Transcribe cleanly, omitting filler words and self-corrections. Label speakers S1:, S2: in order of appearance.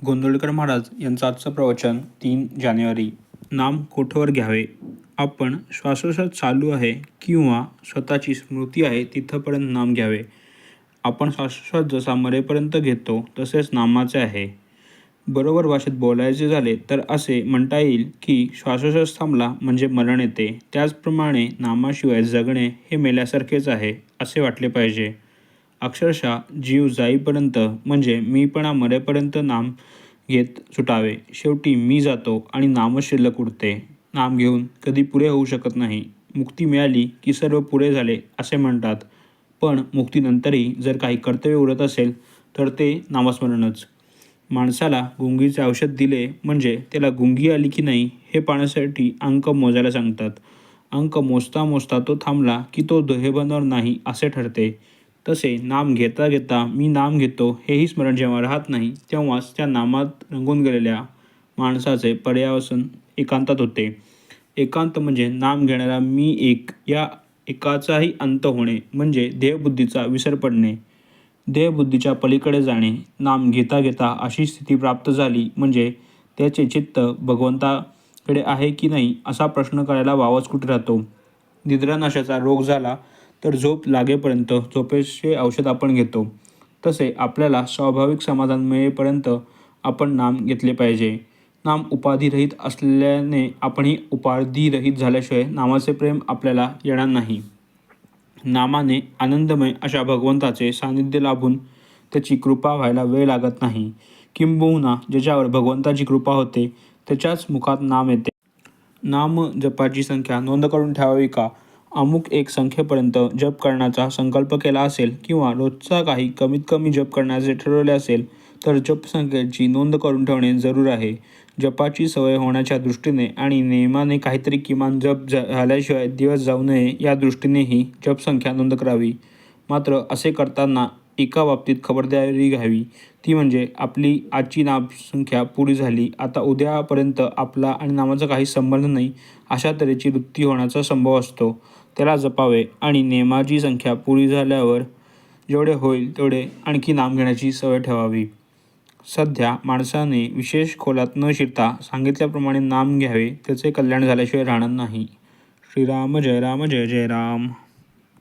S1: गोंधळकर महाराज यांचं आजचं प्रवचन 3 जानेवारी. नाम कोठवर घ्यावे. आपण श्वासोश्वास चालू आहे किंवा स्वतःची स्मृती आहे तिथंपर्यंत नाम घ्यावे. आपण श्वासोश्वास जसा मरेपर्यंत घेतो तसेच नामाचे आहे. बरोबर भाषेत बोलायचे झाले तर असे म्हणता येईल की श्वासोश्वास थांबला म्हणजे मरण येते. त्याचप्रमाणे नामाशिवाय जगणे हे मेल्यासारखेच आहे असे वाटले पाहिजे. अक्षरशः जीव जाईपर्यंत म्हणजे मीपणा मरेपर्यंत नाम घेत सुटावे. शेवटी मी जातो आणि नामच शिल्लक उरते. नाम घेऊन कधी पुरे होऊ शकत नाही. मुक्ती मिळाली की सर्व पुरे झाले असे म्हणतात. पण मुक्तीनंतरही जर काही कर्तव्य उरत असेल तर ते नामस्मरणच. माणसाला गुंगीचे औषध दिले म्हणजे त्याला गुंगी आली की नाही हे पाहण्यासाठी अंक मोजायला सांगतात. अंक मोजता मोजता तो थांबला की तो देहबंदावर नाही असे ठरते. तसे नाम घेता घेता मी नाम घेतो हेही स्मरण जेव्हा राहत नाही तेव्हाच त्या नामात रंगून गेलेल्या माणसाचे पर्यावसन एकांतात होते. एकांत म्हणजे नाम घेणारा मी एक या एकाचाही अंत होणे म्हणजे देहबुद्धीचा विसर पडणे. देहबुद्धीच्या पलीकडे जाणे. नाम घेता घेता अशी स्थिती प्राप्त झाली म्हणजे त्याचे चित्त भगवंताकडे आहे की नाही असा प्रश्न करायला वावच कुठे राहतो. निद्रानाशाचा रोग झाला तर झोप लागेपर्यंत झोपेचे औषध आपण घेतो. तसे आपल्याला स्वाभाविक समाधान मिळेपर्यंत आपण नाम घेतले पाहिजे. नाम उपाधिरहित असल्याने आपणही उपाधिरहित झाल्याशिवाय नामाचे प्रेम आपल्याला येणार नाही. नामाने आनंदमय अशा भगवंताचे सानिध्य लाभून त्याची कृपा व्हायला वेळ लागत नाही. किंबहुना ज्याच्यावर भगवंताची कृपा होते त्याच्याच मुखात नाम येते. नाम जपाची संख्या नोंद करून ठेवावी का? अमुक एक संख्येपर्यंत जप करण्याचा संकल्प केला असेल किंवा रोजचा काही कमीत कमी जप करण्याचे ठरवले असेल तर जपसंख्येची नोंद करून ठेवणे जरूर आहे. जपाची सवय होण्याच्या दृष्टीने आणि नेमाने काहीतरी किमान जप झाल्याशिवाय दिवस जाऊ नये या दृष्टीनेही जपसंख्या नोंद करावी. मात्र असे करताना एका बाबतीत खबरदारी घ्यावी. ती म्हणजे आपली आजची नामसंख्या पुरी झाली, आता उद्यापर्यंत आपला आणि नामाचा काही संबंध नाही अशा तऱ्हेची वृत्ती होण्याचा संभव असतो. त्याला जपावे आणि नेमाची संख्या पुरी झाल्यावर जेवढे होईल तेवढे आणखी नाम घेण्याची सवय ठेवावी. सध्या माणसाने विशेष खोलात न शिरता सांगितल्याप्रमाणे नाम घ्यावे. त्याचे कल्याण झाल्याशिवाय राहणार नाही. श्रीराम जय राम जय जय राम.